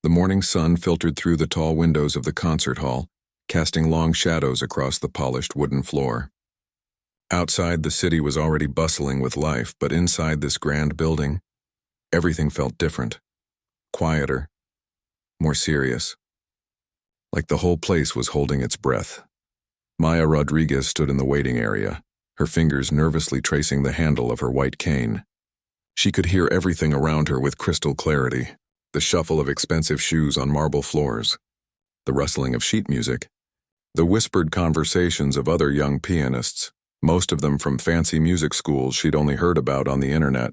The morning sun filtered through the tall windows of the concert hall, casting long shadows across the polished wooden floor. Outside, the city was already bustling with life, but inside this grand building, everything felt different. Quieter, more serious. Like the whole place was holding its breath. Maya Rodriguez stood in the waiting area, her fingers nervously tracing the handle of her white cane. She could hear everything around her with crystal clarity. The shuffle of expensive shoes on marble floors, the rustling of sheet music, the whispered conversations of other young pianists, most of them from fancy music schools she'd only heard about on the internet.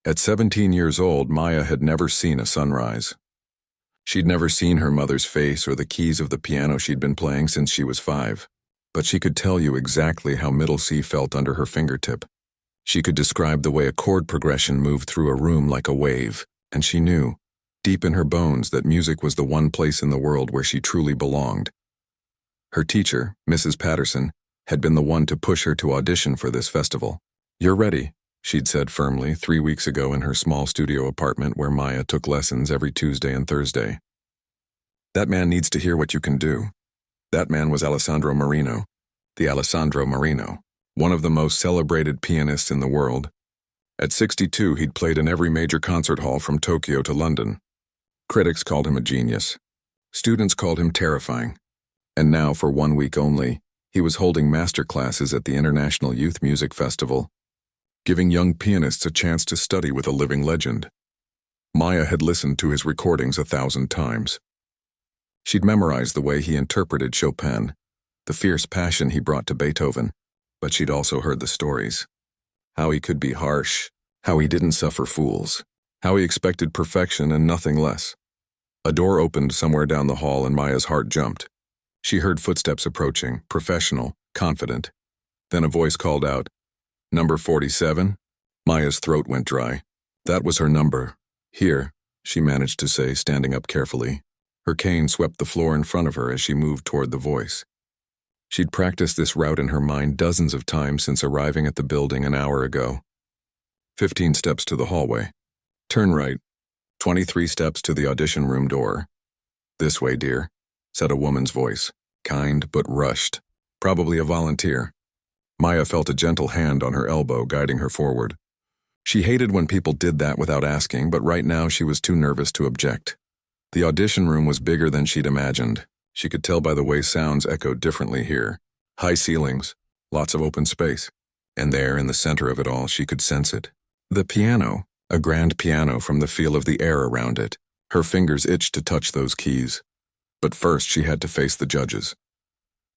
At 17 years old, Maya had never seen a sunrise. She'd never seen her mother's face or the keys of the piano she'd been playing since she was 5, but she could tell you exactly how middle C felt under her fingertip. She could describe the way a chord progression moved through a room like a wave, and she knew, deep in her bones, that music was the one place in the world where she truly belonged. Her teacher, Mrs. Patterson, had been the one to push her to audition for this festival. "You're ready," she'd said firmly 3 weeks ago in her small studio apartment where Maya took lessons every Tuesday and Thursday. "That man needs to hear what you can do." That man was Alessandro Marino, the Alessandro Marino, one of the most celebrated pianists in the world. At 62, he'd played in every major concert hall from Tokyo to London. Critics called him a genius. Students called him terrifying. And now, for 1 week only, he was holding master classes at the International Youth Music Festival, giving young pianists a chance to study with a living legend. Maya had listened to his recordings 1,000 times. She'd memorized the way he interpreted Chopin, the fierce passion he brought to Beethoven, but she'd also heard the stories. How he could be harsh, how he didn't suffer fools, how he expected perfection and nothing less. A door opened somewhere down the hall and Maya's heart jumped. She heard footsteps approaching, professional, confident. Then a voice called out, "Number 47? Maya's throat went dry. That was her number. "Here," she managed to say, standing up carefully. Her cane swept the floor in front of her as she moved toward the voice. She'd practiced this route in her mind dozens of times since arriving at the building an hour ago. 15 steps to the hallway. Turn right. 23 steps to the audition room door. "This way, dear," said a woman's voice, kind but rushed, probably a volunteer. Maya felt a gentle hand on her elbow guiding her forward. She hated when people did that without asking, but right now she was too nervous to object. The audition room was bigger than she'd imagined. She could tell by the way sounds echoed differently here. High ceilings, lots of open space. And there, in the center of it all, she could sense it. The piano, a grand piano from the feel of the air around it. Her fingers itched to touch those keys. But first she had to face the judges.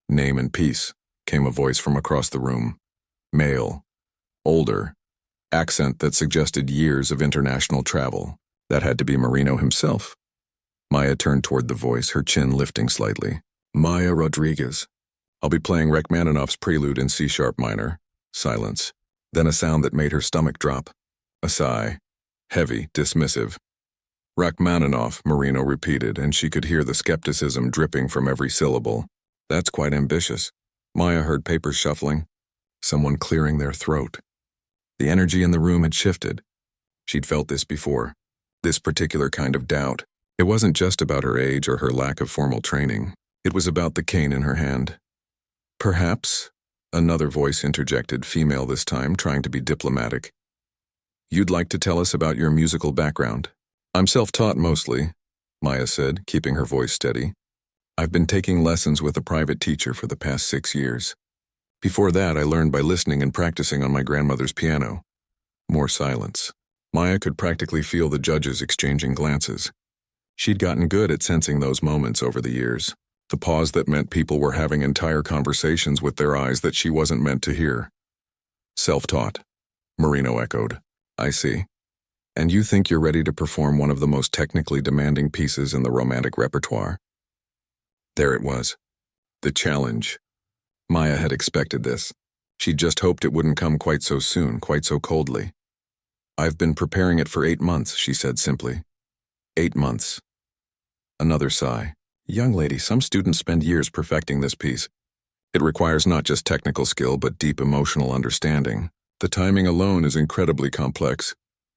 "Name and peace," came a voice from across the room. Male. Older. Accent that suggested years of international travel. That had to be Marino himself. Maya turned toward the voice, her chin lifting slightly. "Maya Rodriguez. I'll be playing Rachmaninoff's Prelude in C-sharp minor." Silence. Then a sound that made her stomach drop. A sigh. Heavy, dismissive. "Rachmaninoff," Marino repeated, and she could hear the skepticism dripping from every syllable. "That's quite ambitious." Maya heard papers shuffling. Someone clearing their throat. The energy in the room had shifted. She'd felt this before. This particular kind of doubt. It wasn't just about her age or her lack of formal training. It was about the cane in her hand. "Perhaps," another voice interjected, female this time, trying to be diplomatic. "You'd like to tell us about your musical background?" "I'm self-taught mostly," Maya said, keeping her voice steady. "I've been taking lessons with a private teacher for the past 6 years. Before that, I learned by listening and practicing on my grandmother's piano." More silence. Maya could practically feel the judges exchanging glances. She'd gotten good at sensing those moments over the years. The pause that meant people were having entire conversations with their eyes that she wasn't meant to hear. "Self-taught," Marino echoed. "I see. And you think you're ready to perform one of the most technically demanding pieces in the romantic repertoire?" There it was. The challenge. Maya had expected this. She'd just hoped it wouldn't come quite so soon, quite so coldly. "I've been preparing it for 8 months, she said simply. 8 months. Another sigh. "Young lady, some students spend years perfecting this piece. It requires not just technical skill, but deep emotional understanding. The timing alone is incredibly complex."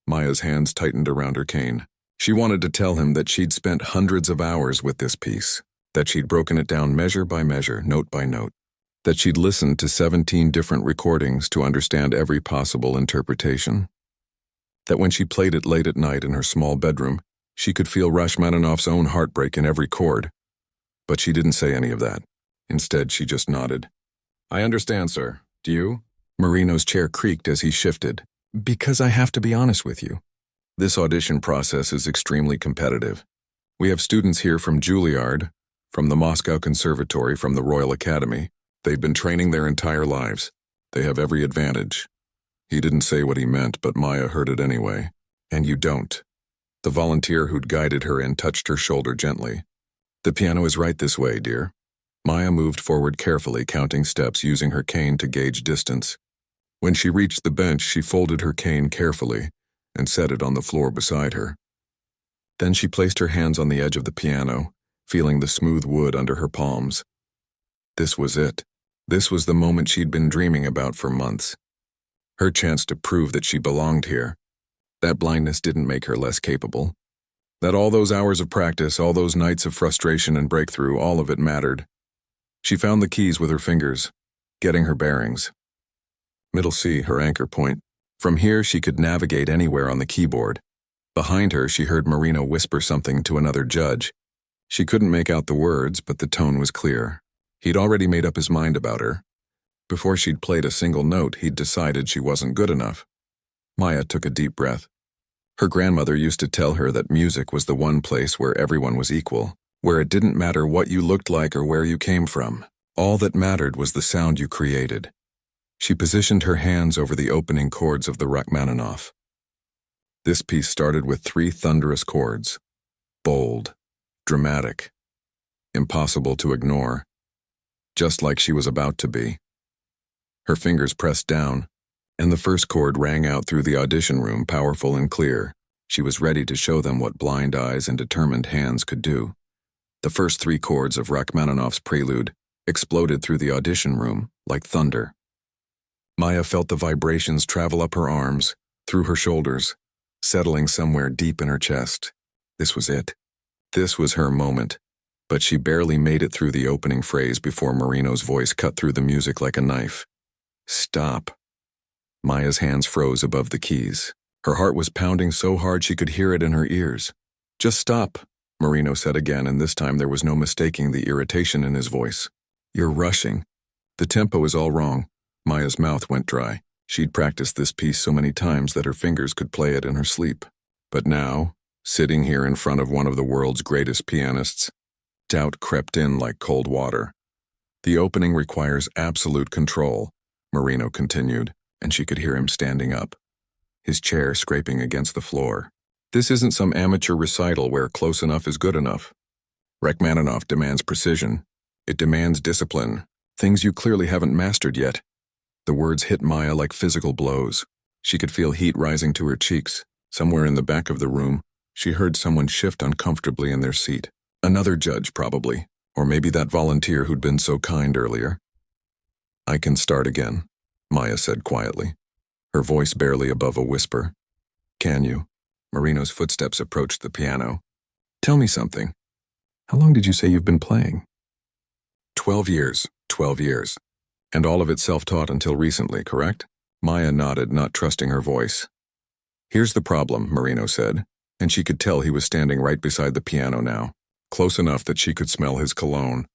Maya's hands tightened around her cane. She wanted to tell him that she'd spent hundreds of hours with this piece, that she'd broken it down measure by measure, note by note, that she'd listened to 17 different recordings to understand every possible interpretation, that when she played it late at night in her small bedroom, she could feel Rachmaninoff's own heartbreak in every chord. But she didn't say any of that. Instead, she just nodded. "I understand, sir. Do you?" Marino's chair creaked as he shifted. "Because I have to be honest with you. This audition process is extremely competitive. We have students here from Juilliard, from the Moscow Conservatory, from the Royal Academy. They've been training their entire lives. They have every advantage." He didn't say what he meant, but Maya heard it anyway. "And you don't." The volunteer who'd guided her in touched her shoulder gently. "The piano is right this way, dear." Maya moved forward carefully, counting steps using her cane to gauge distance. When she reached the bench, she folded her cane carefully and set it on the floor beside her. Then she placed her hands on the edge of the piano, feeling the smooth wood under her palms. This was it. This was the moment she'd been dreaming about for months. Her chance to prove that she belonged here. That blindness didn't make her less capable. That all those hours of practice, all those nights of frustration and breakthrough, all of it mattered. She found the keys with her fingers, getting her bearings. Middle C, her anchor point. From here, she could navigate anywhere on the keyboard. Behind her, she heard Marino whisper something to another judge. She couldn't make out the words, but the tone was clear. He'd already made up his mind about her. Before she'd played a single note, he'd decided she wasn't good enough. Maya took a deep breath. Her grandmother used to tell her that music was the one place where everyone was equal, where it didn't matter what you looked like or where you came from. All that mattered was the sound you created. She positioned her hands over the opening chords of the Rachmaninoff. This piece started with 3 thunderous chords. Bold, dramatic, impossible to ignore, just like she was about to be. Her fingers pressed down, and the first chord rang out through the audition room, powerful and clear. She was ready to show them what blind eyes and determined hands could do. The first 3 chords of Rachmaninoff's prelude exploded through the audition room like thunder. Maya felt the vibrations travel up her arms, through her shoulders, settling somewhere deep in her chest. This was it. This was her moment. But she barely made it through the opening phrase before Marino's voice cut through the music like a knife. "Stop." Maya's hands froze above the keys. Her heart was pounding so hard she could hear it in her ears. "Just stop," Marino said again, and this time there was no mistaking the irritation in his voice. "You're rushing. The tempo is all wrong." Maya's mouth went dry. She'd practiced this piece so many times that her fingers could play it in her sleep. But now, sitting here in front of one of the world's greatest pianists, doubt crept in like cold water. "The opening requires absolute control," Marino continued, and she could hear him standing up, his chair scraping against the floor. "This isn't some amateur recital where close enough is good enough. Rachmaninoff demands precision. It demands discipline, things you clearly haven't mastered yet." The words hit Maya like physical blows. She could feel heat rising to her cheeks. Somewhere in the back of the room, she heard someone shift uncomfortably in their seat. Another judge, probably, or maybe that volunteer who'd been so kind earlier. "I can start again," Maya said quietly, her voice barely above a whisper. "Can you?" Marino's footsteps approached the piano. "Tell me something. How long did you say you've been playing?" 12 years. 12 years. And all of it self-taught until recently, correct? Maya nodded, not trusting her voice. "Here's the problem," Marino said, and she could tell he was standing right beside the piano now, close enough that she could smell his cologne.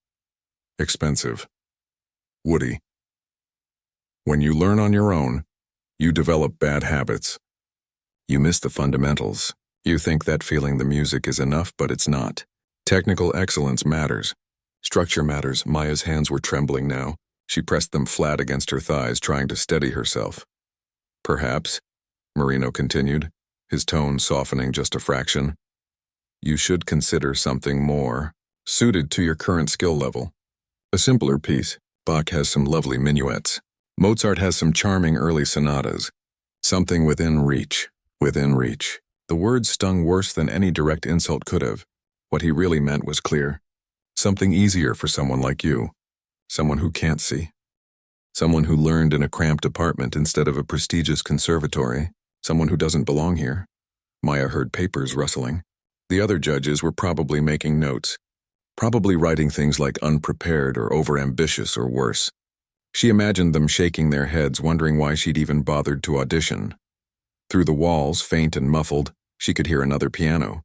"Expensive. Woody. When you learn on your own, you develop bad habits. You miss the fundamentals. You think that feeling the music is enough, but it's not. Technical excellence matters. Structure matters." Maya's hands were trembling now. She pressed them flat against her thighs, trying to steady herself. "Perhaps," Marino continued, his tone softening just a fraction, "you should consider something more suited to your current skill level. A simpler piece. Bach has some lovely minuets. Mozart has some charming early sonatas. Something within reach. Within reach." The words stung worse than any direct insult could have. What he really meant was clear. Something easier for someone like you. Someone who can't see. Someone who learned in a cramped apartment instead of a prestigious conservatory. Someone who doesn't belong here. Maya heard papers rustling. The other judges were probably making notes, probably writing things like unprepared or overambitious or worse. She imagined them shaking their heads, wondering why she'd even bothered to audition. Through the walls, faint and muffled, she could hear another piano.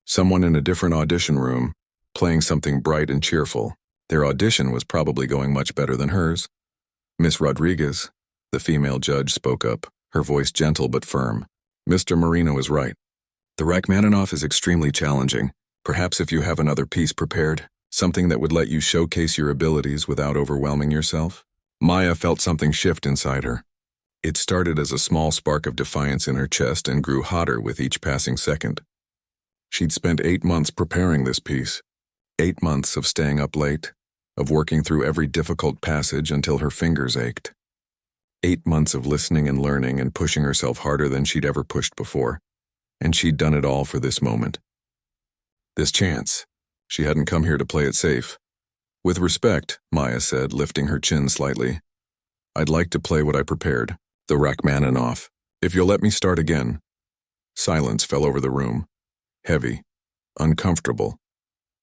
Someone in a different audition room, playing something bright and cheerful. Their audition was probably going much better than hers. Miss Rodriguez, the female judge, spoke up, her voice gentle but firm. Mr. Marino is right. The Rachmaninoff is extremely challenging. Perhaps if you have another piece prepared, something that would let you showcase your abilities without overwhelming yourself. Maya felt something shift inside her. It started as a small spark of defiance in her chest and grew hotter with each passing second. She'd spent 8 months preparing this piece. 8 months of staying up late, of working through every difficult passage until her fingers ached. 8 months of listening and learning and pushing herself harder than she'd ever pushed before. And she'd done it all for this moment. This chance. She hadn't come here to play it safe. With respect, Maya said, lifting her chin slightly. I'd like to play what I prepared, the Rachmaninoff, if you'll let me start again. Silence fell over the room. Heavy. Uncomfortable.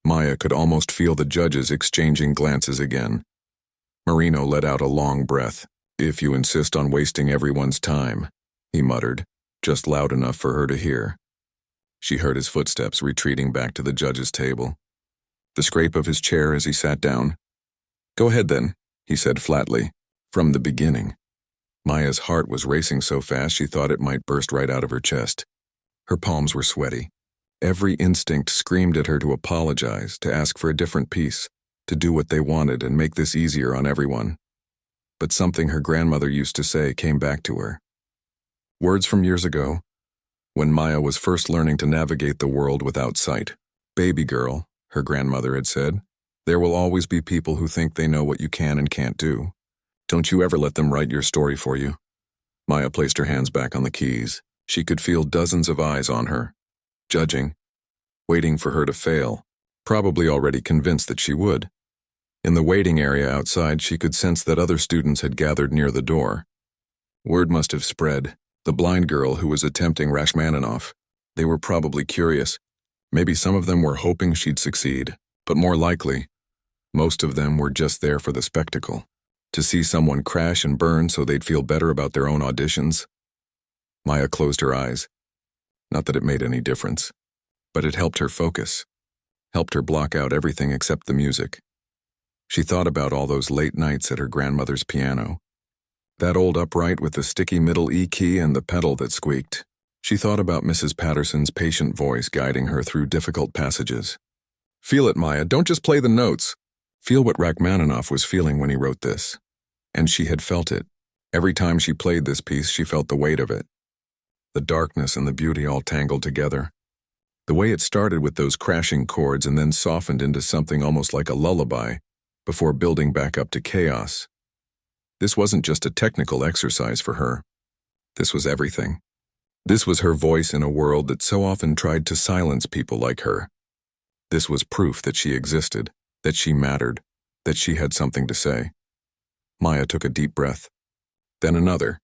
Maya could almost feel the judges exchanging glances again. Marino let out a long breath. If you insist on wasting everyone's time, he muttered, just loud enough for her to hear. She heard his footsteps retreating back to the judge's table. The scrape of his chair as he sat down. Go ahead then, he said flatly, from the beginning. Maya's heart was racing so fast she thought it might burst right out of her chest. Her palms were sweaty. Every instinct screamed at her to apologize, to ask for a different piece, to do what they wanted and make this easier on everyone. But something her grandmother used to say came back to her. Words from years ago, when Maya was first learning to navigate the world without sight. Baby girl, her grandmother had said, there will always be people who think they know what you can and can't do. Don't you ever let them write your story for you. Maya placed her hands back on the keys. She could feel dozens of eyes on her, judging, waiting for her to fail, probably already convinced that she would. In the waiting area outside, she could sense that other students had gathered near the door. Word must have spread. The blind girl who was attempting Rachmaninoff. They were probably curious. Maybe some of them were hoping she'd succeed, but more likely, most of them were just there for the spectacle. To see someone crash and burn so they'd feel better about their own auditions. Maya closed her eyes. Not that it made any difference, but it helped her focus, helped her block out everything except the music. She thought about all those late nights at her grandmother's piano. That old upright with the sticky middle E key and the pedal that squeaked. She thought about Mrs. Patterson's patient voice guiding her through difficult passages. Feel it, Maya, don't just play the notes. Feel what Rachmaninoff was feeling when he wrote this. And she had felt it. Every time she played this piece, she felt the weight of it. The darkness and the beauty all tangled together. The way it started with those crashing chords and then softened into something almost like a lullaby, before building back up to chaos. This wasn't just a technical exercise for her. This was everything. This was her voice in a world that so often tried to silence people like her. This was proof that she existed, that she mattered, that she had something to say. Maya took a deep breath. Then another.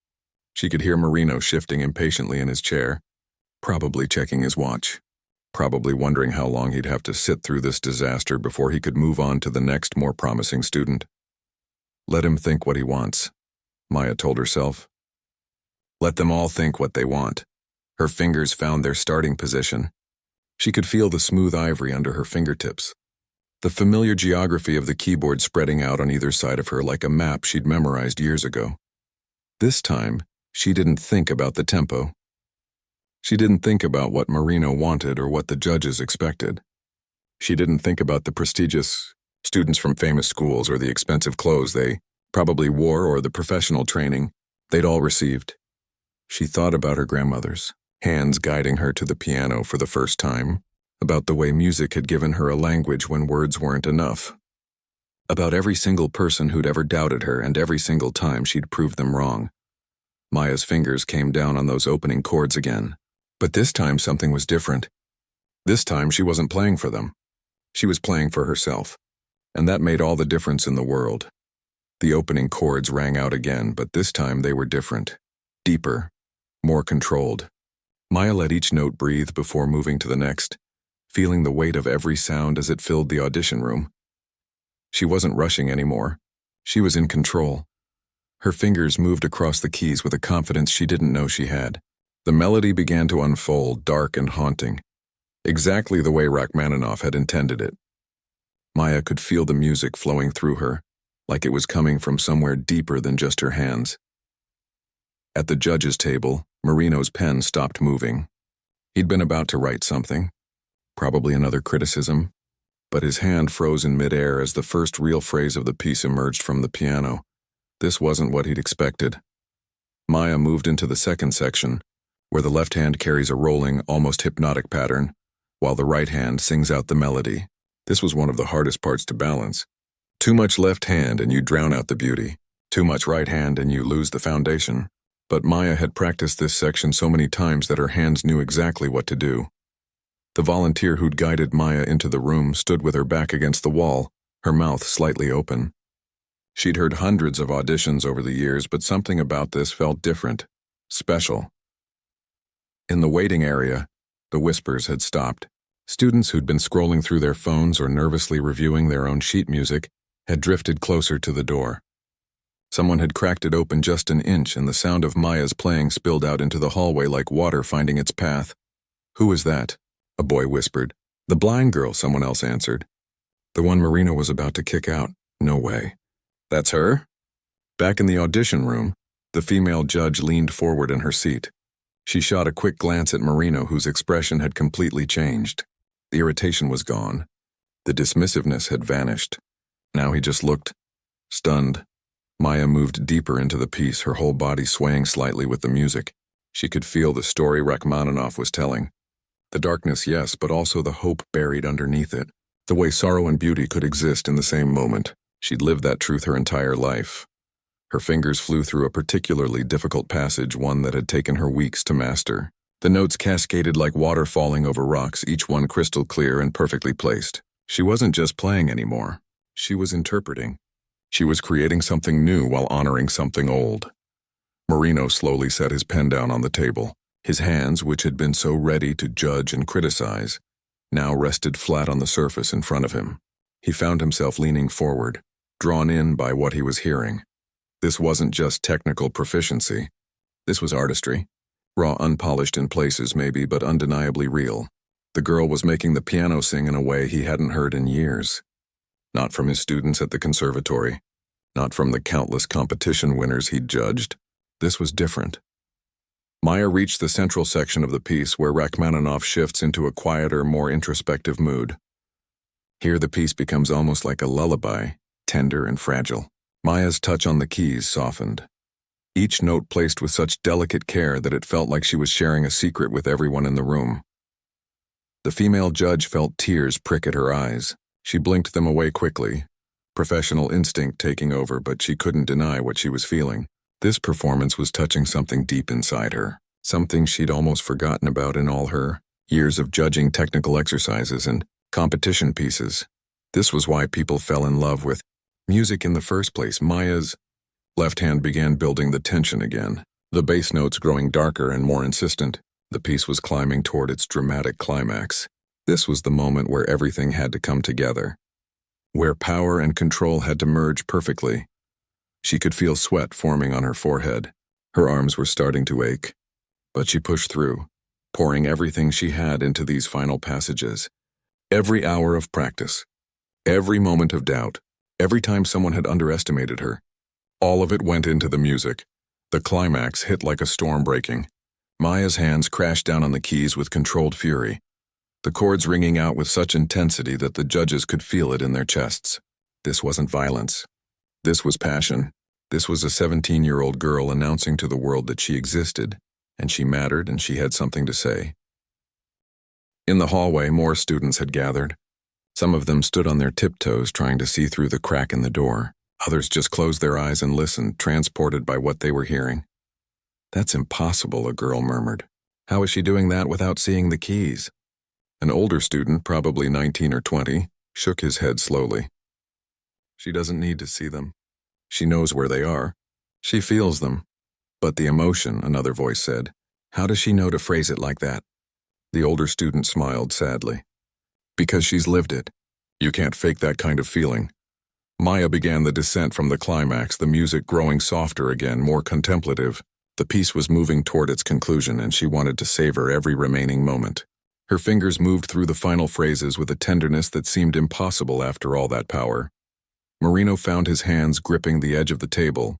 She could hear Marino shifting impatiently in his chair, probably checking his watch, probably wondering how long he'd have to sit through this disaster before he could move on to the next more promising student. Let him think what he wants, Maya told herself. Let them all think what they want. Her fingers found their starting position. She could feel the smooth ivory under her fingertips, the familiar geography of the keyboard spreading out on either side of her like a map she'd memorized years ago. This time, she didn't think about the tempo. She didn't think about what Marino wanted or what the judges expected. She didn't think about the prestigious students from famous schools or the expensive clothes they probably wore or the professional training they'd all received. She thought about her grandmother's, hands guiding her to the piano for the first time, about the way music had given her a language when words weren't enough, about every single person who'd ever doubted her and every single time she'd proved them wrong. Maya's fingers came down on those opening chords again. But this time something was different. This time she wasn't playing for them. She was playing for herself. And that made all the difference in the world. The opening chords rang out again, but this time they were different, deeper, more controlled. Maya let each note breathe before moving to the next, feeling the weight of every sound as it filled the audition room. She wasn't rushing anymore. She was in control. Her fingers moved across the keys with a confidence she didn't know she had. The melody began to unfold, dark and haunting, exactly the way Rachmaninoff had intended it. Maya could feel the music flowing through her, like it was coming from somewhere deeper than just her hands. At the judge's table, Marino's pen stopped moving. He'd been about to write something, probably another criticism, but his hand froze in midair as the first real phrase of the piece emerged from the piano. This wasn't what he'd expected. Maya moved into the second section, where the left hand carries a rolling, almost hypnotic pattern, while the right hand sings out the melody. This was one of the hardest parts to balance. Too much left hand and you drown out the beauty. Too much right hand and you lose the foundation. But Maya had practiced this section so many times that her hands knew exactly what to do. The volunteer who'd guided Maya into the room stood with her back against the wall, her mouth slightly open. She'd heard hundreds of auditions over the years, but something about this felt different, special. In the waiting area, the whispers had stopped. Students who'd been scrolling through their phones or nervously reviewing their own sheet music had drifted closer to the door. Someone had cracked it open just an inch, and the sound of Maya's playing spilled out into the hallway like water finding its path. "Who is that?" a boy whispered. "The blind girl," someone else answered. "The one Marino was about to kick out." "No way." "That's her?" Back in the audition room, the female judge leaned forward in her seat. She shot a quick glance at Marino, whose expression had completely changed. The irritation was gone. The dismissiveness had vanished. Now he just looked stunned. Maya moved deeper into the piece, her whole body swaying slightly with the music. She could feel the story Rachmaninoff was telling. The darkness, yes, but also the hope buried underneath it. The way sorrow and beauty could exist in the same moment. She'd lived that truth her entire life. Her fingers flew through a particularly difficult passage, one that had taken her weeks to master. The notes cascaded like water falling over rocks, each one crystal clear and perfectly placed. She wasn't just playing anymore. She was interpreting. She was creating something new while honoring something old. Marino slowly set his pen down on the table. His hands, which had been so ready to judge and criticize, now rested flat on the surface in front of him. He found himself leaning forward, drawn in by what he was hearing. This wasn't just technical proficiency. This was artistry. Raw, unpolished in places maybe, but undeniably real. The girl was making the piano sing in a way he hadn't heard in years. Not from his students at the conservatory. Not from the countless competition winners he'd judged. This was different. Maya reached the central section of the piece where Rachmaninoff shifts into a quieter, more introspective mood. Here the piece becomes almost like a lullaby, tender and fragile. Maya's touch on the keys softened. Each note placed with such delicate care that it felt like she was sharing a secret with everyone in the room. The female judge felt tears prick at her eyes. She blinked them away quickly, professional instinct taking over, but she couldn't deny what she was feeling. This performance was touching something deep inside her, something she'd almost forgotten about in all her years of judging technical exercises and competition pieces. This was why people fell in love with music in the first place. Maya's left hand began building the tension again, the bass notes growing darker and more insistent. The piece was climbing toward its dramatic climax. This was the moment where everything had to come together, where power and control had to merge perfectly. She could feel sweat forming on her forehead. Her arms were starting to ache, but she pushed through, pouring everything she had into these final passages. Every hour of practice, every moment of doubt, every time someone had underestimated her, all of it went into the music. The climax hit like a storm breaking. Maya's hands crashed down on the keys with controlled fury, the chords ringing out with such intensity that the judges could feel it in their chests. This wasn't violence. This was passion. This was a 17-year-old girl announcing to the world that she existed, and she mattered, and she had something to say. In the hallway, more students had gathered. Some of them stood on their tiptoes trying to see through the crack in the door. Others just closed their eyes and listened, transported by what they were hearing. "That's impossible," a girl murmured. "How is she doing that without seeing the keys?" An older student, probably 19 or 20, shook his head slowly. "She doesn't need to see them. She knows where they are. She feels them." "But the emotion," another voice said. How does she know to phrase it like that? The older student smiled sadly. Because she's lived it. You can't fake that kind of feeling. Maya began the descent from the climax, the music growing softer again, more contemplative. The piece was moving toward its conclusion, and she wanted to savor every remaining moment. Her fingers moved through the final phrases with a tenderness that seemed impossible after all that power. Marino found his hands gripping the edge of the table.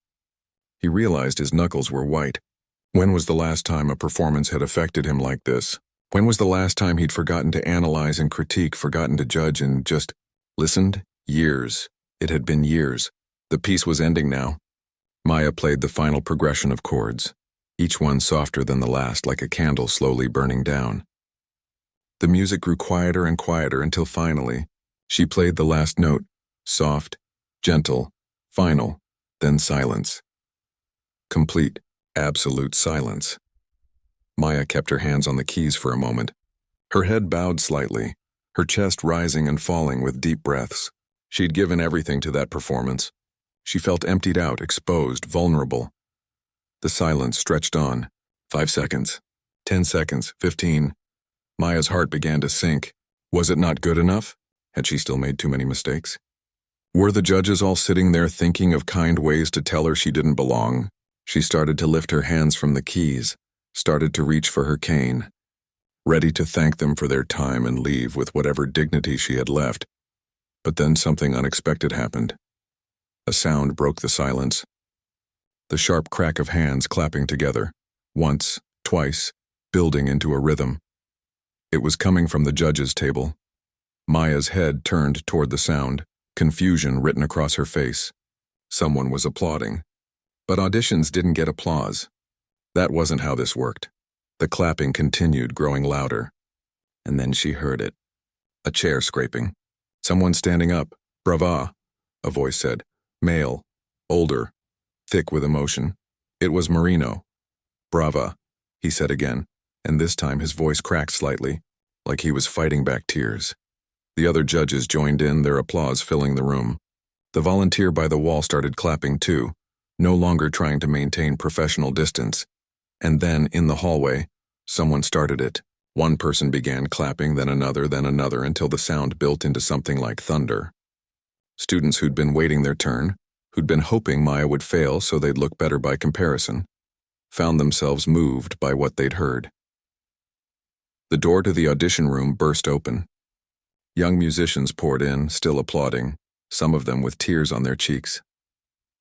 He realized his knuckles were white. When was the last time a performance had affected him like this? When was the last time he'd forgotten to analyze and critique, forgotten to judge and just listened? Years. It had been years. The piece was ending now. Maya played the final progression of chords, each one softer than the last, like a candle slowly burning down. The music grew quieter and quieter until finally, she played the last note, soft, gentle, final, then silence. Complete, absolute silence. Maya kept her hands on the keys for a moment. Her head bowed slightly, her chest rising and falling with deep breaths. She'd given everything to that performance. She felt emptied out, exposed, vulnerable. The silence stretched on. 5 seconds. 10 seconds. 15. Maya's heart began to sink. Was it not good enough? Had she still made too many mistakes? Were the judges all sitting there thinking of kind ways to tell her she didn't belong? She started to lift her hands from the keys, started to reach for her cane, ready to thank them for their time and leave with whatever dignity she had left. But then something unexpected happened. A sound broke the silence. The sharp crack of hands clapping together, once, twice, building into a rhythm. It was coming from the judges' table. Maya's head turned toward the sound, confusion written across her face. Someone was applauding. But auditions didn't get applause. That wasn't how this worked. The clapping continued, growing louder. And then she heard it. A chair scraping. Someone standing up. Brava, a voice said. Male, older, thick with emotion. It was Marino. Brava, he said again, and this time his voice cracked slightly, like he was fighting back tears. The other judges joined in, their applause filling the room. The volunteer by the wall started clapping too, no longer trying to maintain professional distance. And then, in the hallway, someone started it. One person began clapping, then another, until the sound built into something like thunder. Students who'd been waiting their turn, who'd been hoping Maya would fail so they'd look better by comparison, found themselves moved by what they'd heard. The door to the audition room burst open. Young musicians poured in, still applauding, some of them with tears on their cheeks.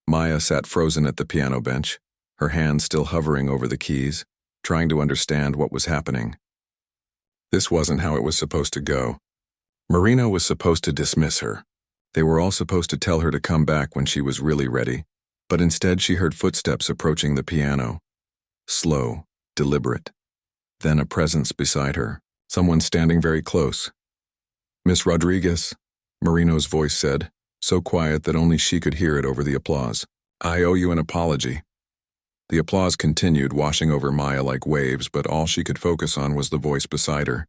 Maya sat frozen at the piano bench, her hands still hovering over the keys, trying to understand what was happening. This wasn't how it was supposed to go. Marino was supposed to dismiss her. They were all supposed to tell her to come back when she was really ready, but instead she heard footsteps approaching the piano. Slow, deliberate. Then a presence beside her, someone standing very close. Miss Rodriguez, Marino's voice said, so quiet that only she could hear it over the applause. I owe you an apology. The applause continued, washing over Maya like waves, but all she could focus on was the voice beside her.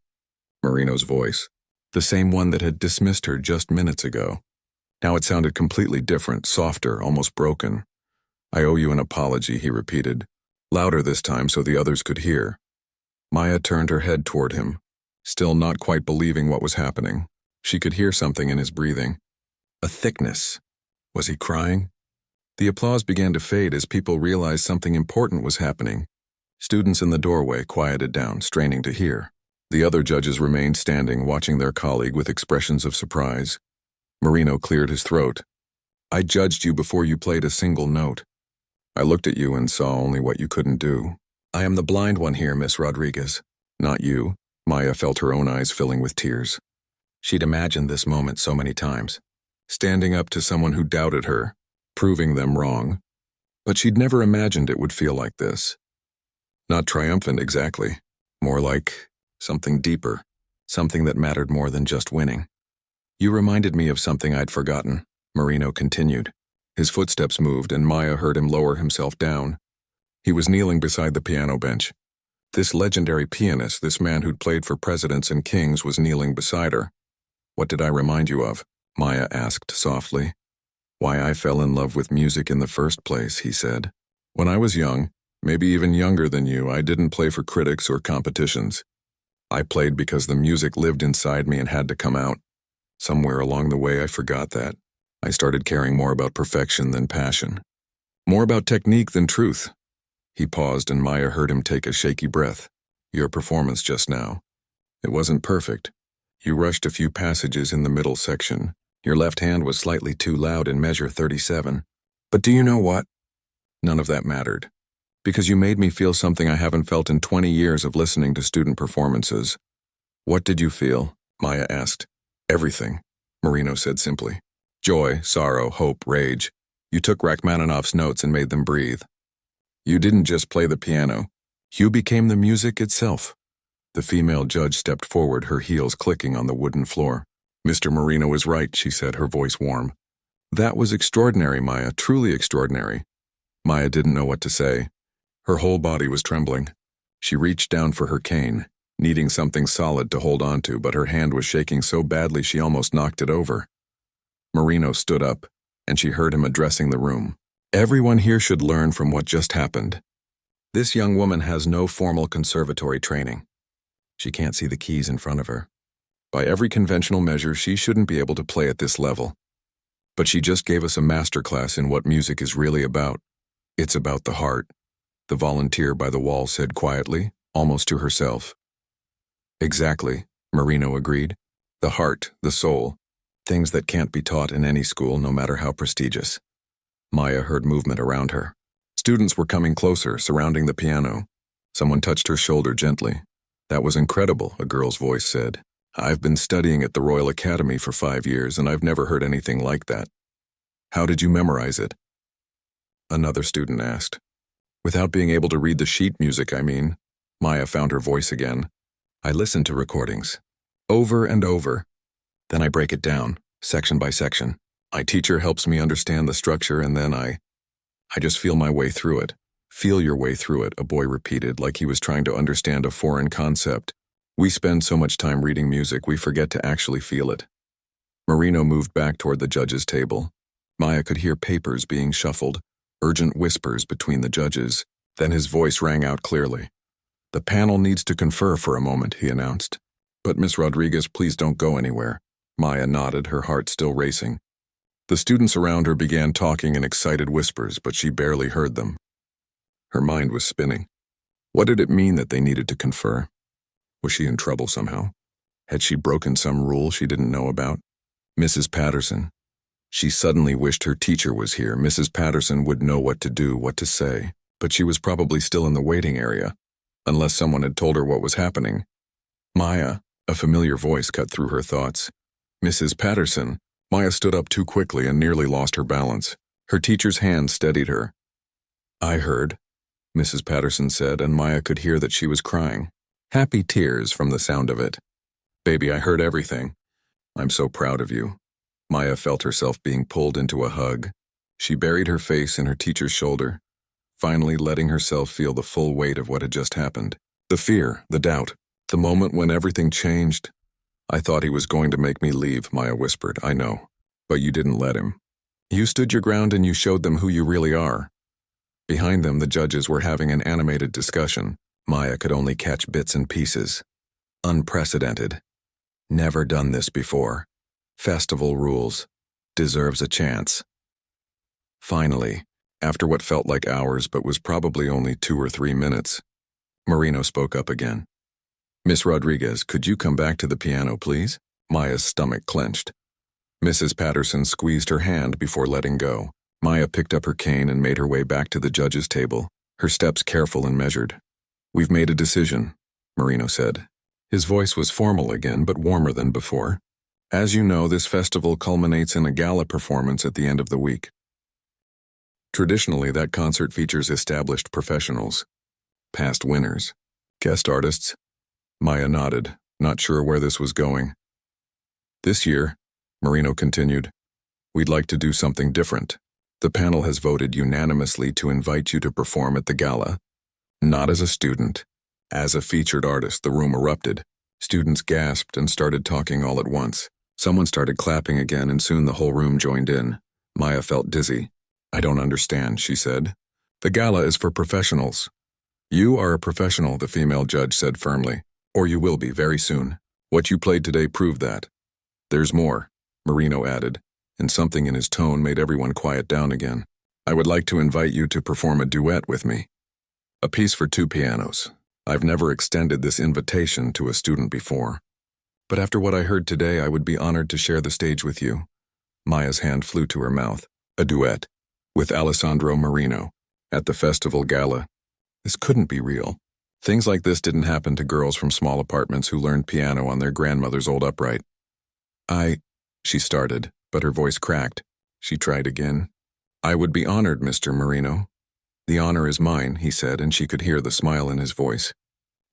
Marino's voice. The same one that had dismissed her just minutes ago. Now it sounded completely different, softer, almost broken. I owe you an apology, he repeated, louder this time so the others could hear. Maya turned her head toward him, still not quite believing what was happening. She could hear something in his breathing. A thickness. Was he crying? The applause began to fade as people realized something important was happening. Students in the doorway quieted down, straining to hear. The other judges remained standing, watching their colleague with expressions of surprise. Marino cleared his throat. I judged you before you played a single note. I looked at you and saw only what you couldn't do. I am the blind one here, Miss Rodriguez. Not you. Maya felt her own eyes filling with tears. She'd imagined this moment so many times. Standing up to someone who doubted her, proving them wrong. But she'd never imagined it would feel like this. Not triumphant exactly. More like something deeper. Something that mattered more than just winning. You reminded me of something I'd forgotten, Marino continued. His footsteps moved and Maya heard him lower himself down. He was kneeling beside the piano bench. This legendary pianist, this man who'd played for presidents and kings, was kneeling beside her. What did I remind you of? Maya asked softly. Why I fell in love with music in the first place, he said. When I was young, Maybe even younger than you, I didn't play for critics or competitions. I played because the music lived inside me and had to come out. Somewhere along the way, I forgot that. I started caring more about perfection than passion. More about technique than truth. He paused and Maya heard him take a shaky breath. Your performance just now. It wasn't perfect. You rushed a few passages in the middle section. Your left hand was slightly too loud in measure 37. But do you know what? None of that mattered. Because you made me feel something I haven't felt in 20 years of listening to student performances. What did you feel? Maya asked. Everything, Marino said simply. Joy, sorrow, hope, rage. You took Rachmaninoff's notes and made them breathe. You didn't just play the piano. You became the music itself. The female judge stepped forward, her heels clicking on the wooden floor. Mr. Marino is right, she said, her voice warm. That was extraordinary, Maya, truly extraordinary. Maya didn't know what to say. Her whole body was trembling. She reached down for her cane, needing something solid to hold on to, but her hand was shaking so badly she almost knocked it over. Marino stood up, and she heard him addressing the room. Everyone here should learn from what just happened. This young woman has no formal conservatory training. She can't see the keys in front of her. By every conventional measure, she shouldn't be able to play at this level. But she just gave us a masterclass in what music is really about. It's about the heart, the volunteer by the wall said quietly, almost to herself. Exactly, Marino agreed. The heart, the soul, things that can't be taught in any school, no matter how prestigious. Maya heard movement around her. Students were coming closer, surrounding the piano. Someone touched her shoulder gently. That was incredible, a girl's voice said. I've been studying at the Royal Academy for 5 years, and I've never heard anything like that. How did you memorize it? Another student asked. Without being able to read the sheet music, I mean. Maya found her voice again. I listen to recordings. Over and over. Then I break it down, section by section. My teacher helps me understand the structure, and then I just feel my way through it. Feel your way through it, a boy repeated, like he was trying to understand a foreign concept. We spend so much time reading music, we forget to actually feel it. Marino moved back toward the judge's table. Maya could hear papers being shuffled, urgent whispers between the judges. Then his voice rang out clearly. The panel needs to confer for a moment, he announced. But Miss Rodriguez, please don't go anywhere. Maya nodded, her heart still racing. The students around her began talking in excited whispers, but she barely heard them. Her mind was spinning. What did it mean that they needed to confer? Was she in trouble somehow? Had she broken some rule she didn't know about? Mrs. Patterson. She suddenly wished her teacher was here. Mrs. Patterson would know what to do, what to say, but she was probably still in the waiting area, unless someone had told her what was happening. Maya, a familiar voice cut through her thoughts. Mrs. Patterson. Maya stood up too quickly and nearly lost her balance. Her teacher's hand steadied her. I heard, Mrs. Patterson said, and Maya could hear that she was crying. Happy tears from the sound of it. Baby, I heard everything. I'm so proud of you. Maya felt herself being pulled into a hug. She buried her face in her teacher's shoulder, finally letting herself feel the full weight of what had just happened. The fear, the doubt, the moment when everything changed. I thought he was going to make me leave, Maya whispered. I know. But you didn't let him. You stood your ground and you showed them who you really are. Behind them, the judges were having an animated discussion. Maya could only catch bits and pieces. Unprecedented. Never done this before. Festival rules. Deserves a chance. Finally, after what felt like hours but was probably only 2 or 3 minutes, Marino spoke up again. Miss Rodriguez, could you come back to the piano, please? Maya's stomach clenched. Mrs. Patterson squeezed her hand before letting go. Maya picked up her cane and made her way back to the judge's table, her steps careful and measured. We've made a decision, Marino said. His voice was formal again, but warmer than before. As you know, this festival culminates in a gala performance at the end of the week. Traditionally, that concert features established professionals, past winners, guest artists. Maya nodded, not sure where this was going. This year, Marino continued, we'd like to do something different. The panel has voted unanimously to invite you to perform at the gala. Not as a student, as a featured artist. The room erupted. Students gasped and started talking all at once. Someone started clapping again, and soon the whole room joined in. Maya felt dizzy. I don't understand, she said. The gala is for professionals. You are a professional, the female judge said firmly, or you will be very soon. What you played today proved that. There's more, Marino added, and something in his tone made everyone quiet down again. I would like to invite you to perform a duet with me. A piece for 2 pianos. I've never extended this invitation to a student before. But after what I heard today, I would be honored to share the stage with you. Maya's hand flew to her mouth. A duet. With Alessandro Marino. At the festival gala. This couldn't be real. Things like this didn't happen to girls from small apartments who learned piano on their grandmother's old upright. She started, but her voice cracked. She tried again. I would be honored, Mr. Marino. The honor is mine, he said, and she could hear the smile in his voice.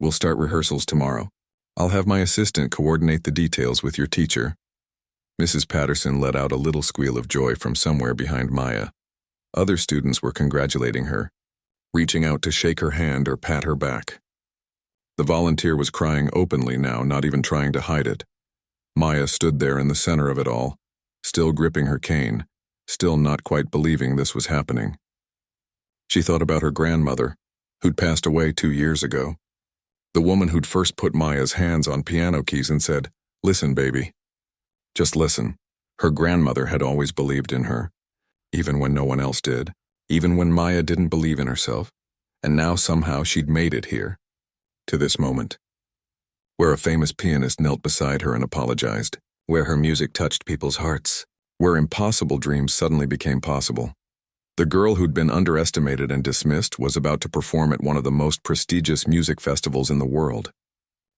We'll start rehearsals tomorrow. I'll have my assistant coordinate the details with your teacher. Mrs. Patterson let out a little squeal of joy from somewhere behind Maya. Other students were congratulating her, reaching out to shake her hand or pat her back. The volunteer was crying openly now, not even trying to hide it. Maya stood there in the center of it all, still gripping her cane, still not quite believing this was happening. She thought about her grandmother, who'd passed away 2 years ago. The woman who'd first put Maya's hands on piano keys and said, "Listen, baby. Just listen." Her grandmother had always believed in her, even when no one else did, even when Maya didn't believe in herself, and now somehow she'd made it here, to this moment, where a famous pianist knelt beside her and apologized, where her music touched people's hearts, where impossible dreams suddenly became possible. The girl who'd been underestimated and dismissed was about to perform at one of the most prestigious music festivals in the world.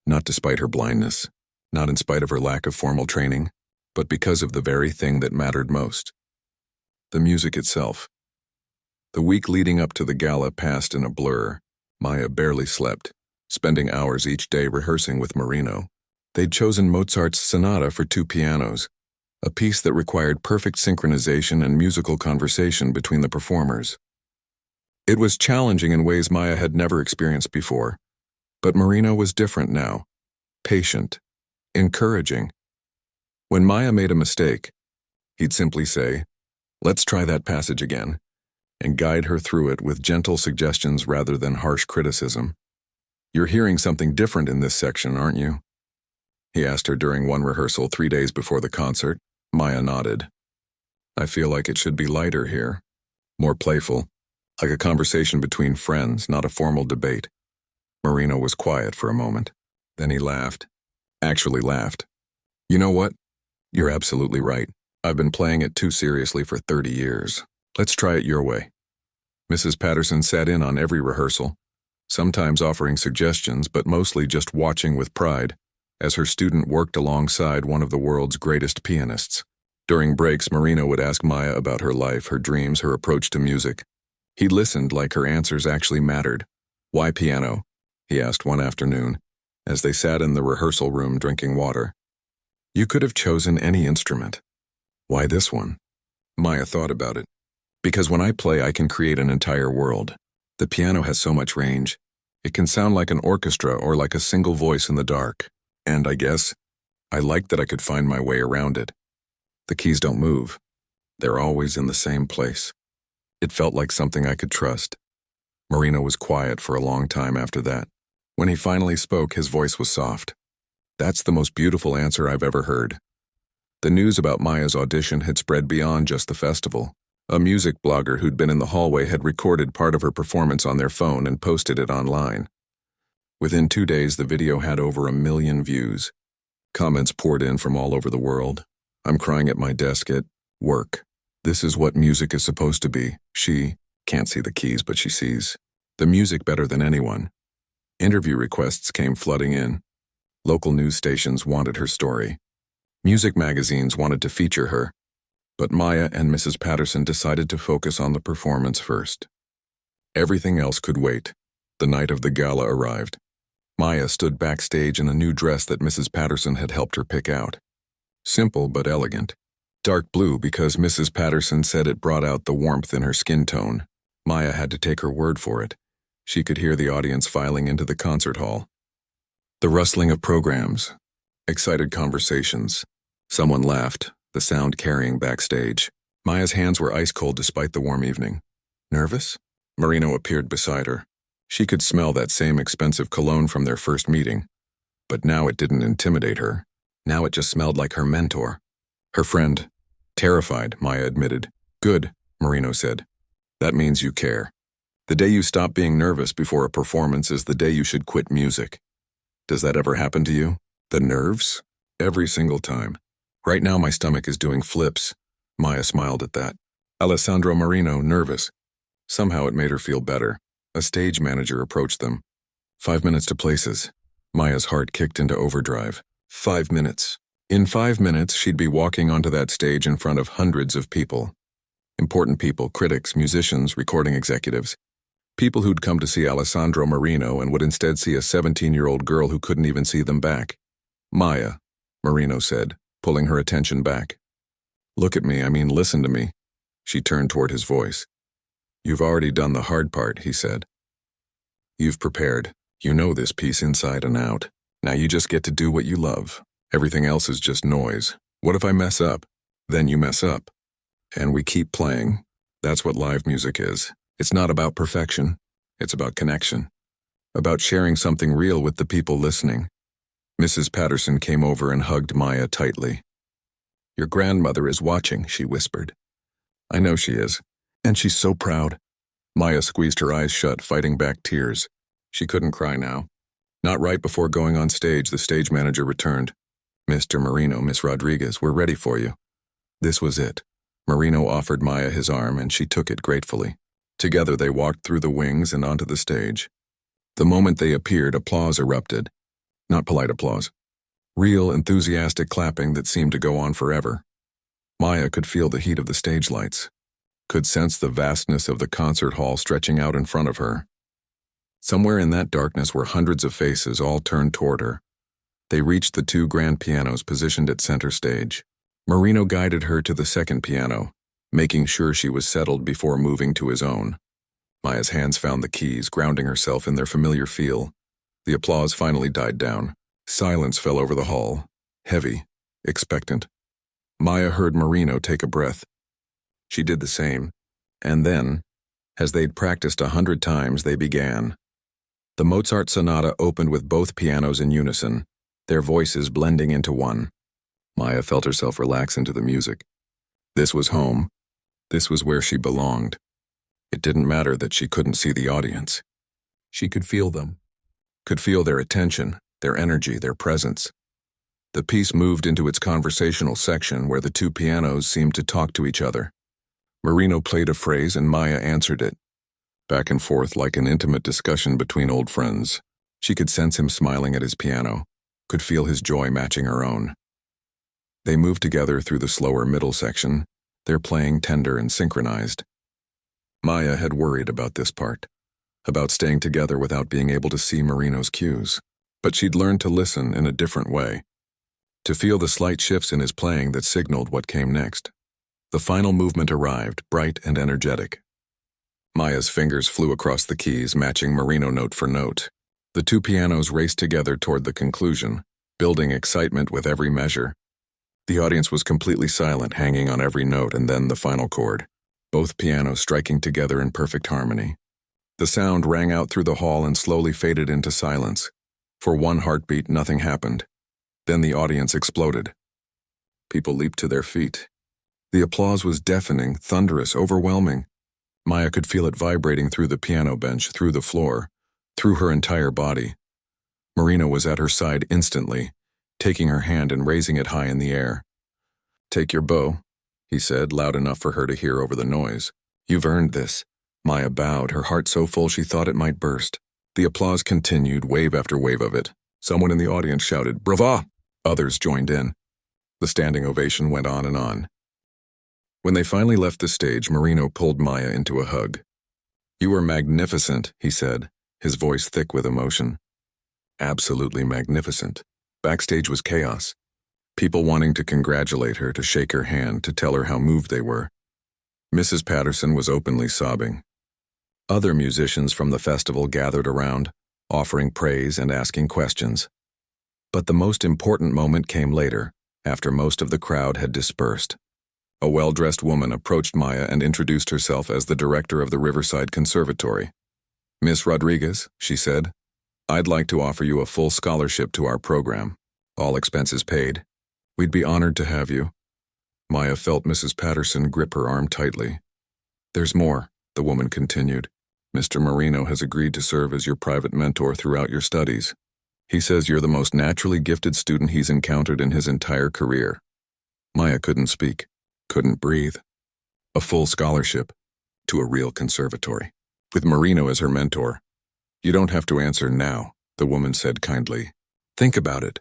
Not despite her blindness, not in spite of her lack of formal training, but because of the very thing that mattered most. The music itself. The week leading up to the gala passed in a blur. Maya barely slept, spending hours each day rehearsing with Marino. They'd chosen Mozart's sonata for 2 pianos, a piece that required perfect synchronization and musical conversation between the performers. It was challenging in ways Maya had never experienced before, but Marino was different now, patient, encouraging. When Maya made a mistake, he'd simply say, "Let's try that passage again," and guide her through it with gentle suggestions rather than harsh criticism. "You're hearing something different in this section, aren't you?" he asked her during one rehearsal 3 days before the concert. Maya nodded. "I feel like it should be lighter here, more playful, like a conversation between friends, not a formal debate." Marino was quiet for a moment. Then he laughed. Actually laughed. "You know what? You're absolutely right. I've been playing it too seriously for 30 years. Let's try it your way." Mrs. Patterson sat in on every rehearsal, sometimes offering suggestions, but mostly just watching with pride, as her student worked alongside one of the world's greatest pianists. During breaks, Marino would ask Maya about her life, her dreams, her approach to music. He listened like her answers actually mattered. "Why piano?" he asked one afternoon, as they sat in the rehearsal room drinking water. "You could have chosen any instrument. Why this one?" Maya thought about it. "Because when I play, I can create an entire world. The piano has so much range. It can sound like an orchestra or like a single voice in the dark. And I guess I liked that I could find my way around it. The keys don't move. They're always in the same place. It felt like something I could trust." Marino was quiet for a long time after that. When he finally spoke, his voice was soft. "That's the most beautiful answer I've ever heard." The news about Maya's audition had spread beyond just the festival. A music blogger who'd been in the hallway had recorded part of her performance on their phone and posted it online. Within 2 days, the video had over 1 million views. Comments poured in from all over the world. "I'm crying at my desk at work. This is what music is supposed to be. She can't see the keys, but she sees the music better than anyone." Interview requests came flooding in. Local news stations wanted her story. Music magazines wanted to feature her. But Maya and Mrs. Patterson decided to focus on the performance first. Everything else could wait. The night of the gala arrived. Maya stood backstage in a new dress that Mrs. Patterson had helped her pick out. Simple but elegant. Dark blue because Mrs. Patterson said it brought out the warmth in her skin tone. Maya had to take her word for it. She could hear the audience filing into the concert hall. The rustling of programs. Excited conversations. Someone laughed, the sound carrying backstage. Maya's hands were ice cold despite the warm evening. "Nervous?" Marino appeared beside her. She could smell that same expensive cologne from their first meeting. But now it didn't intimidate her. Now it just smelled like her mentor. Her friend. Terrified, Maya admitted. Good, Marino said. That means you care. The day you stop being nervous before a performance is the day you should quit music. Does that ever happen to you? The nerves? Every single time. Right now my stomach is doing flips. Maya smiled at that. Alessandro Marino, nervous. Somehow it made her feel better. A stage manager approached them. 5 minutes to places. Maya's heart kicked into overdrive. 5 minutes. In 5 minutes, she'd be walking onto that stage in front of hundreds of people. Important people, critics, musicians, recording executives. People who'd come to see Alessandro Marino and would instead see a 17-year-old girl who couldn't even see them back. Maya, Marino said, pulling her attention back. Look at me, listen to me. She turned toward his voice. You've already done the hard part, he said. You've prepared. You know this piece inside and out. Now you just get to do what you love. Everything else is just noise. What if I mess up? Then you mess up. And we keep playing. That's what live music is. It's not about perfection. It's about connection. About sharing something real with the people listening. Mrs. Patterson came over and hugged Maya tightly. Your grandmother is watching, she whispered. I know she is. And she's so proud. Maya squeezed her eyes shut, fighting back tears. She couldn't cry now. Not right before going on stage, the stage manager returned. Mr. Marino, Miss Rodriguez, we're ready for you. This was it. Marino offered Maya his arm, and she took it gratefully. Together they walked through the wings and onto the stage. The moment they appeared, applause erupted. Not polite applause. Real, enthusiastic clapping that seemed to go on forever. Maya could feel the heat of the stage lights. Could sense the vastness of the concert hall stretching out in front of her. Somewhere in that darkness were hundreds of faces, all turned toward her. They reached the 2 grand pianos positioned at center stage. Marino guided her to the second piano, making sure she was settled before moving to his own. Maya's hands found the keys, grounding herself in their familiar feel. The applause finally died down. Silence fell over the hall, heavy, expectant. Maya heard Marino take a breath. She did the same, and then, as they'd practiced 100 times, they began. The Mozart sonata opened with both pianos in unison, their voices blending into one. Maya felt herself relax into the music. This was home. This was where she belonged. It didn't matter that she couldn't see the audience. She could feel them. Could feel their attention, their energy, their presence. The piece moved into its conversational section where the 2 pianos seemed to talk to each other. Marino played a phrase and Maya answered it. Back and forth like an intimate discussion between old friends. She could sense him smiling at his piano, could feel his joy matching her own. They moved together through the slower middle section, their playing tender and synchronized. Maya had worried about this part, about staying together without being able to see Marino's cues. But she'd learned to listen in a different way, to feel the slight shifts in his playing that signaled what came next. The final movement arrived, bright and energetic. Maya's fingers flew across the keys, matching Marino note for note. The 2 pianos raced together toward the conclusion, building excitement with every measure. The audience was completely silent, hanging on every note, and then the final chord, both pianos striking together in perfect harmony. The sound rang out through the hall and slowly faded into silence. For 1 heartbeat, nothing happened. Then the audience exploded. People leaped to their feet. The applause was deafening, thunderous, overwhelming. Maya could feel it vibrating through the piano bench, through the floor, through her entire body. Marino was at her side instantly, taking her hand and raising it high in the air. Take your bow, he said, loud enough for her to hear over the noise. You've earned this. Maya bowed, her heart so full she thought it might burst. The applause continued, wave after wave of it. Someone in the audience shouted, "Brava!" Others joined in. The standing ovation went on and on. When they finally left the stage, Marino pulled Maya into a hug. You were magnificent, he said, his voice thick with emotion. Absolutely magnificent. Backstage was chaos. People wanting to congratulate her, to shake her hand, to tell her how moved they were. Mrs. Patterson was openly sobbing. Other musicians from the festival gathered around, offering praise and asking questions. But the most important moment came later, after most of the crowd had dispersed. A well-dressed woman approached Maya and introduced herself as the director of the Riverside Conservatory. "Miss Rodriguez," she said, "I'd like to offer you a full scholarship to our program. All expenses paid. We'd be honored to have you." Maya felt Mrs. Patterson grip her arm tightly. "There's more," the woman continued. "Mr. Marino has agreed to serve as your private mentor throughout your studies. He says you're the most naturally gifted student he's encountered in his entire career." Maya couldn't speak, couldn't breathe. A full scholarship to a real conservatory, with Marino as her mentor. "You don't have to answer now," the woman said kindly. "Think about it.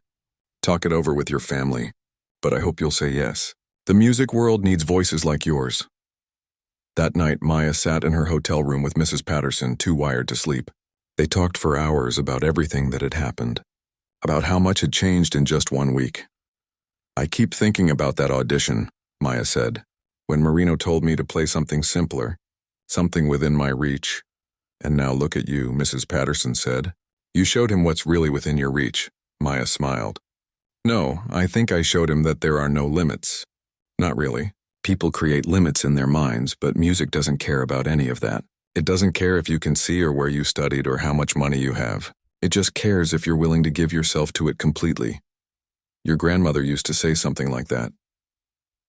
Talk it over with your family, but I hope you'll say yes. The music world needs voices like yours." That night, Maya sat in her hotel room with Mrs. Patterson, too wired to sleep. They talked for hours about everything that had happened, about how much had changed in just 1 week. "I keep thinking about that audition," Maya said, "when Marino told me to play something simpler, something within my reach. And now look at you," Mrs. Patterson said. "You showed him what's really within your reach." Maya smiled. "No, I think I showed him that there are no limits." "Not really. People create limits in their minds, but music doesn't care about any of that. It doesn't care if you can see or where you studied or how much money you have. It just cares if you're willing to give yourself to it completely. Your grandmother used to say something like that."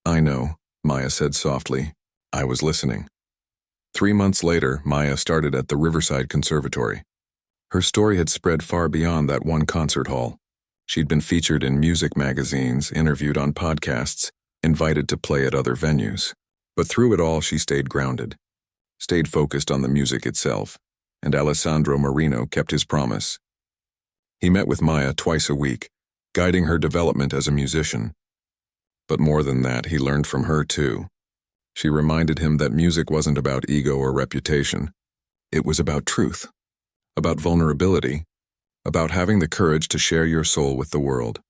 "I know," Maya said softly. "I was listening." 3 months later, Maya started at the Riverside Conservatory. Her story had spread far beyond that one concert hall. She'd been featured in music magazines, interviewed on podcasts, invited to play at other venues. But through it all, she stayed grounded, stayed focused on the music itself, and Alessandro Marino kept his promise. He met with Maya twice a week, guiding her development as a musician. But more than that, he learned from her too. She reminded him that music wasn't about ego or reputation. It was about truth, about vulnerability, about having the courage to share your soul with the world.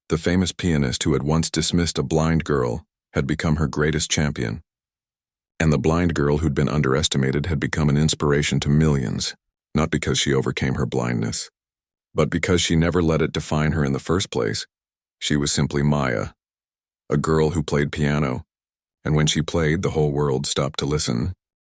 The famous pianist who had once dismissed a blind girl had become her greatest champion. And the blind girl who'd been underestimated had become an inspiration to millions, not because she overcame her blindness, but because she never let it define her in the first place. She was simply Maya, a girl who played piano, and when she played, the whole world stopped to listen.